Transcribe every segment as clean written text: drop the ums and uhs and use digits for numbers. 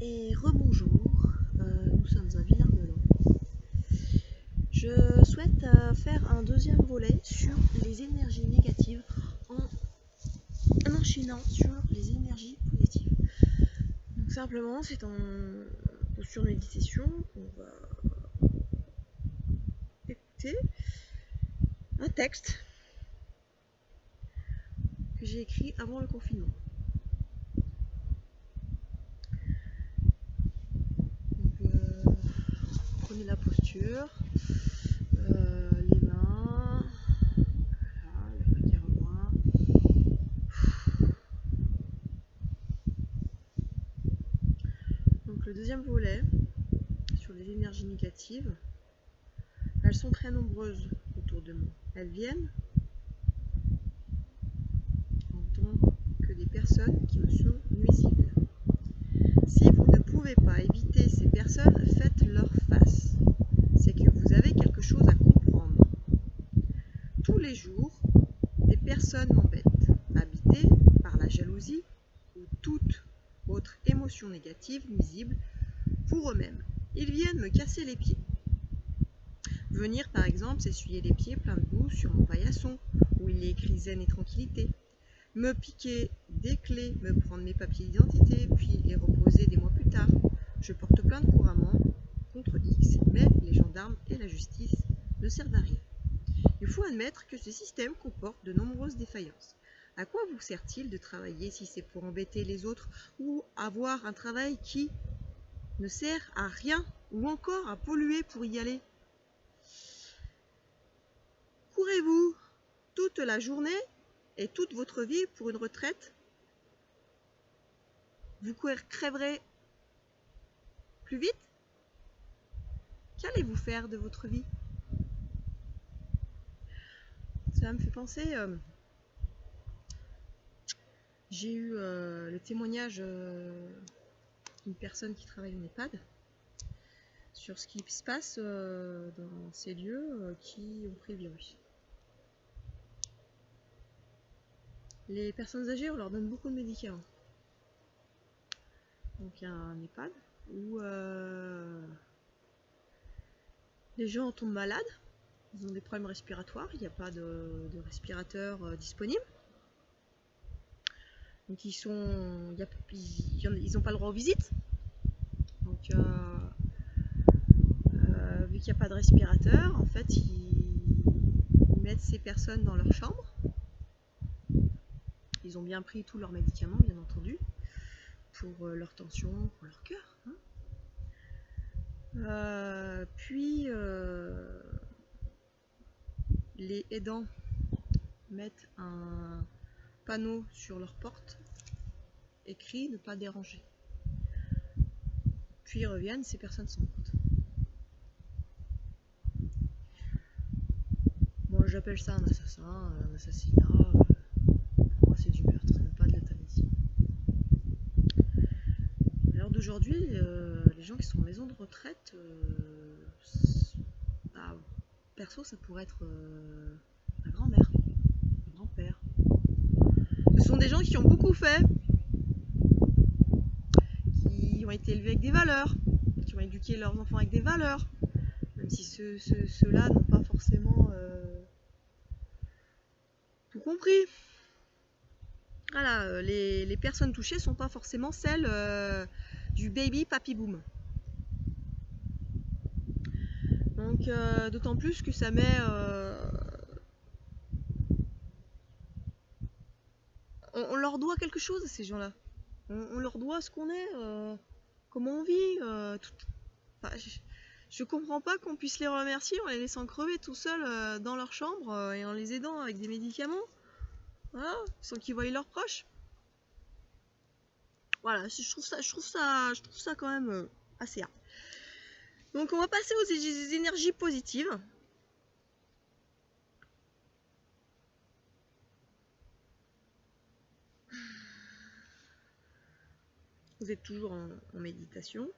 Et rebonjour, nous sommes à Villard-de-Lans. Je souhaite faire un deuxième volet sur les énergies négatives en enchaînant sur les énergies positives. Donc simplement, c'est en posture de méditation qu'on va écouter un texte que j'ai écrit avant le confinement. Donc, prenez la posture, les mains, voilà, le cœur en main. Donc le deuxième volet sur les énergies négatives, elles sont très nombreuses autour de moi. Elles viennent en tant que des personnes qui me sont nuisibles. Si vous ne pouvez pas éviter ces personnes, faites-leur face. C'est que vous avez quelque chose à comprendre. Tous les jours, des personnes m'embêtent, habitées par la jalousie ou toute autre émotion négative nuisible pour eux-mêmes. Ils viennent me casser les pieds. Venir par exemple s'essuyer les pieds pleins de boue sur mon paillasson, où il est écrit zen et tranquillité. Me piquer des clés, me prendre mes papiers d'identité, puis les reposer des mois plus tard. Je porte plainte couramment contre X, mais les gendarmes et la justice ne servent à rien. Il faut admettre que ce système comporte de nombreuses défaillances. À quoi vous sert-il de travailler si c'est pour embêter les autres ou avoir un travail qui ne sert à rien ou encore à polluer pour y aller? Courez-vous toute la journée et toute votre vie pour une retraite? Vous crèverez plus vite? Qu'allez-vous faire de votre vie? Ça me fait penser, j'ai eu le témoignage d'une personne qui travaille en EHPAD sur ce qui se passe dans ces lieux qui ont pris le virus. Les personnes âgées, on leur donne beaucoup de médicaments. Donc il y a un EHPAD où les gens tombent malades, ils ont des problèmes respiratoires, il n'y a pas de respirateur disponible. Donc ils n'ont pas le droit aux visites. Donc vu qu'il n'y a pas de respirateur, en fait ils mettent ces personnes dans leur chambre. Ils ont bien pris tous leurs médicaments, bien entendu, pour leur tension, pour leur cœur. Puis les aidants mettent un panneau sur leur porte écrit ne pas déranger. Puis ils reviennent, ces personnes sont mortes. Moi j'appelle ça un assassin, un assassinat. Pour moi c'est du meurtre, même pas de l'euthanasie. À l'heure d'aujourd'hui, les gens qui sont en maison de retraite, perso ça pourrait être ma grand-mère, mon grand-père. Ce sont des gens qui ont beaucoup fait, qui ont été élevés avec des valeurs, qui ont éduqué leurs enfants avec des valeurs, même si ceux-là n'ont pas forcément tout compris. Voilà, les personnes touchées ne sont pas forcément celles du baby papy boom. Donc d'autant plus que ça met on leur doit quelque chose à ces gens-là. On leur doit ce qu'on est, comment on vit. Enfin, je comprends pas qu'on puisse les remercier en les laissant crever tout seuls dans leur chambre et en les aidant avec des médicaments, voilà, sans qu'ils voient leurs proches. Voilà, je trouve ça quand même assez hard. Donc on va passer aux énergies positives. Vous êtes toujours en méditation.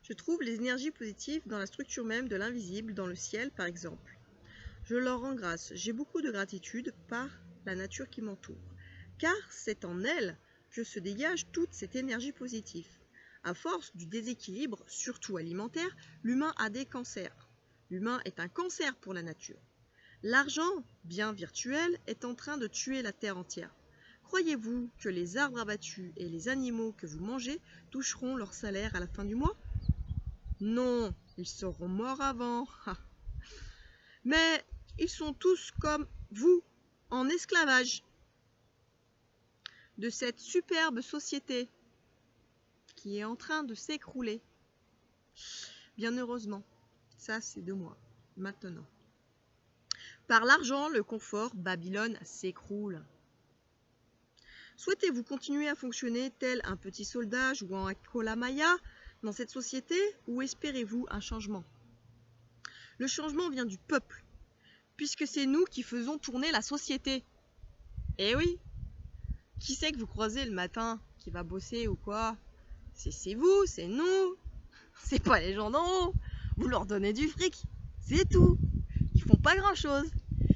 Je trouve les énergies positives dans la structure même de l'invisible, dans le ciel par exemple. Je leur rends grâce. J'ai beaucoup de gratitude par la nature qui m'entoure. Car c'est en elle que se dégage toute cette énergie positive. À force du déséquilibre, surtout alimentaire, l'humain a des cancers. L'humain est un cancer pour la nature. L'argent, bien virtuel, est en train de tuer la terre entière. Croyez-vous que les arbres abattus et les animaux que vous mangez toucheront leur salaire à la fin du mois? Non, ils seront morts avant. Mais ils sont tous comme vous, en esclavage de cette superbe société qui est en train de s'écrouler. Bien heureusement, ça c'est de moi, maintenant. Par l'argent, le confort, Babylone s'écroule. Souhaitez-vous continuer à fonctionner tel un petit soldat jouant à Kolamaya dans cette société ou espérez-vous un changement? Le changement vient du peuple, puisque c'est nous qui faisons tourner la société. Eh oui! Qui c'est que vous croisez le matin qui va bosser ou quoi? C'est vous, c'est nous, c'est pas les gens d'en haut. Vous leur donnez du fric, c'est tout. Ils font pas grand chose.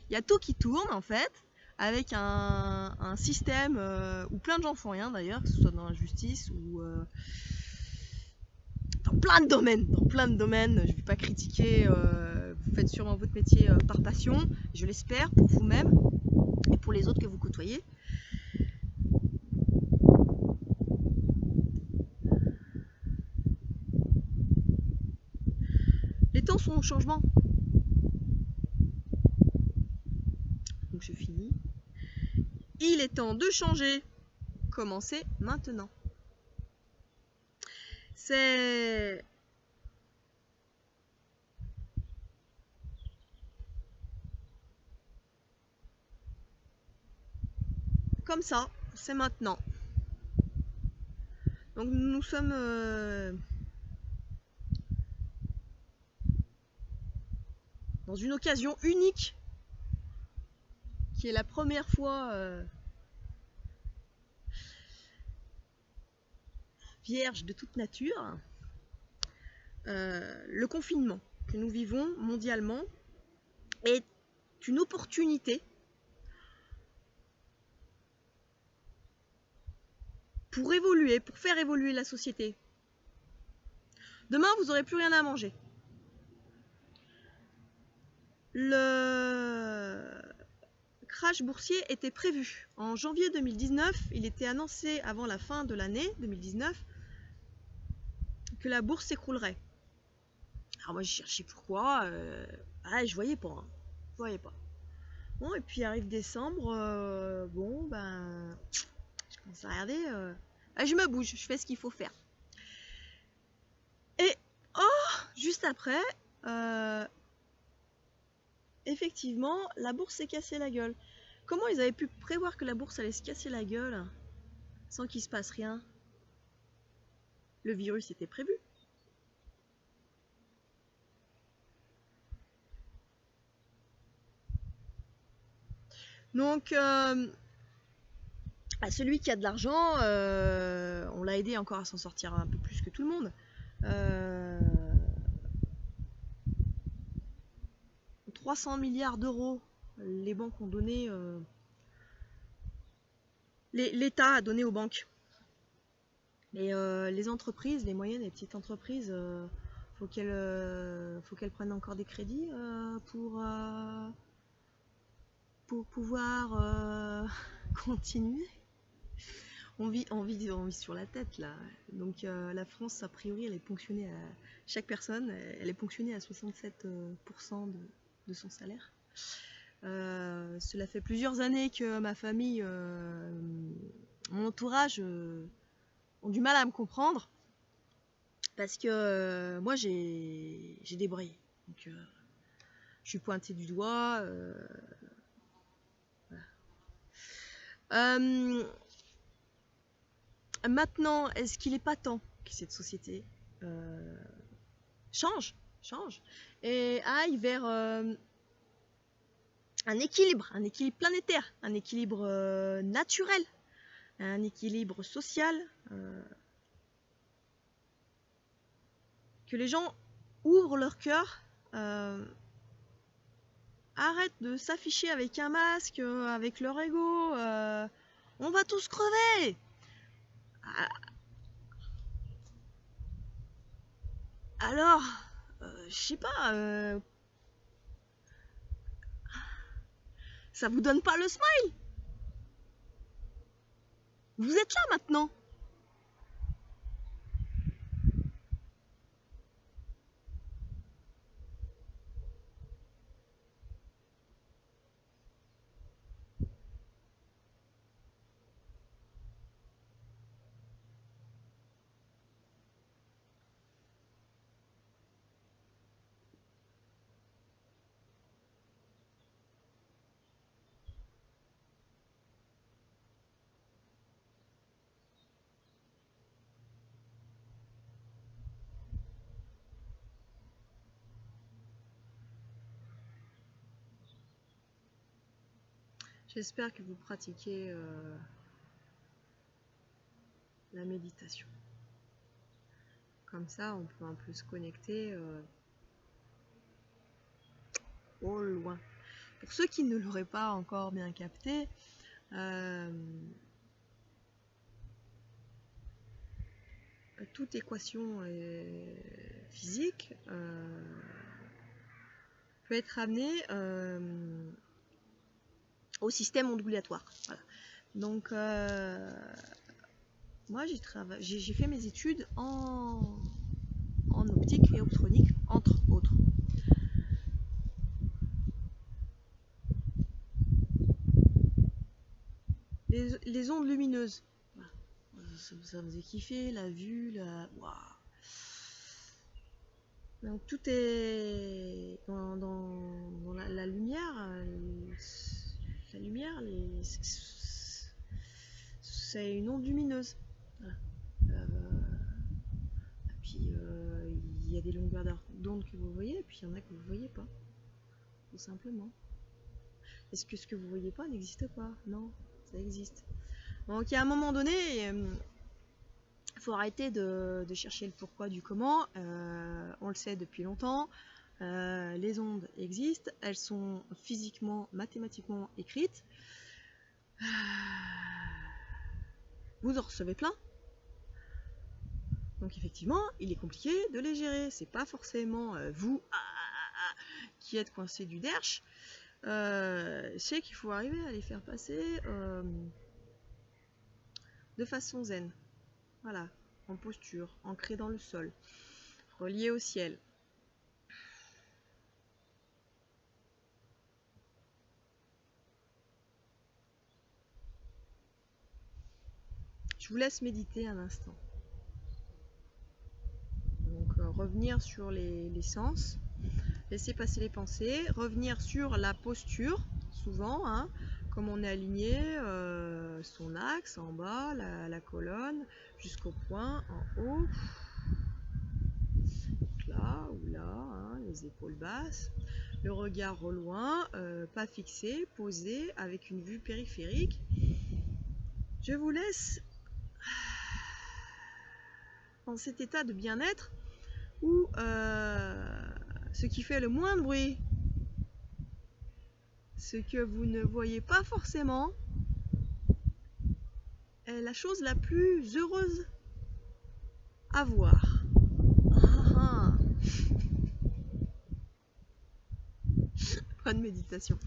Il y a tout qui tourne en fait, avec un système où plein de gens font rien d'ailleurs, que ce soit dans la justice ou dans plein de domaines. Je ne vais pas critiquer, vous faites sûrement votre métier par passion, je l'espère, pour vous-même et pour les autres que vous côtoyez. Les temps sont au changement. Donc je finis. Il est temps de changer. Commencez maintenant. C'est comme ça, c'est maintenant. Donc nous sommes dans une occasion unique qui est la première fois vierge de toute nature. Le confinement que nous vivons mondialement est une opportunité pour évoluer, pour faire évoluer la société. Demain, vous n'aurez plus rien à manger. Le crash boursier était prévu en janvier 2019. Il était annoncé avant la fin de l'année 2019 que la bourse s'écroulerait. Alors moi, j'ai cherché pourquoi. Je voyais pas. Je voyais pas. Bon, et puis arrive décembre. Je commence à regarder. Je me bouge, je fais ce qu'il faut faire. Et juste après, effectivement, la bourse s'est cassée la gueule. Comment ils avaient pu prévoir que la bourse allait se casser la gueule sans qu'il se passe rien? Le virus était prévu. Donc, celui qui a de l'argent, on l'a aidé encore à s'en sortir un peu plus que tout le monde. 300 milliards d'euros, les banques ont donné, l'État a donné aux banques. Mais les entreprises, les moyennes et les petites entreprises, faut qu'elles prennent encore des crédits pour pouvoir continuer. On vit sur la tête là. Donc la France, a priori, elle est ponctionnée à chaque personne, elle est ponctionnée à 67% de son salaire. Cela fait plusieurs années que ma famille, mon entourage ont du mal à me comprendre parce que moi j'ai débrayé. Donc je suis pointée du doigt. Voilà. Maintenant, est-ce qu'il n'est pas temps que cette société change et aille vers un équilibre planétaire, un équilibre naturel, un équilibre social, que les gens ouvrent leur cœur arrête de s'afficher avec un masque, avec leur ego. On va tous crever. Alors, je sais pas, ça vous donne pas le smile? Vous êtes là maintenant. J'espère que vous pratiquez la méditation. Comme ça, on peut un peu se connecter au loin. Pour ceux qui ne l'auraient pas encore bien capté, toute équation physique peut être amenée au système ondulatoire. Voilà. Donc, moi, j'ai fait mes études en optique et optronique, entre autres. Les ondes lumineuses. Ça faisait kiffer, la vue, Waouh. Donc tout est dans la lumière. La lumière, c'est une onde lumineuse. Voilà. Et puis il y a des longueurs d'onde que vous voyez, et puis il y en a que vous ne voyez pas. Tout simplement. Est-ce que ce que vous ne voyez pas n'existe pas? Non, ça existe. Donc à un moment donné, il faut arrêter de chercher le pourquoi du comment. On le sait depuis longtemps. Les ondes existent, elles sont physiquement, mathématiquement écrites. Vous en recevez plein. Donc effectivement, il est compliqué de les gérer. C'est pas forcément vous qui êtes coincé du derche. C'est qu'il faut arriver à les faire passer de façon zen. Voilà, en posture, ancré dans le sol, relié au ciel. Je vous laisse méditer un instant. Donc revenir sur les sens, laisser passer les pensées, revenir sur la posture, souvent, hein, comme on est aligné, son axe en bas, la colonne, jusqu'au point en haut. Donc là ou là, hein, les épaules basses, le regard au loin, pas fixé, posé, avec une vue périphérique. Je vous laisse dans cet état de bien-être où ce qui fait le moins de bruit, ce que vous ne voyez pas forcément, est la chose la plus heureuse à voir. Bonne méditation.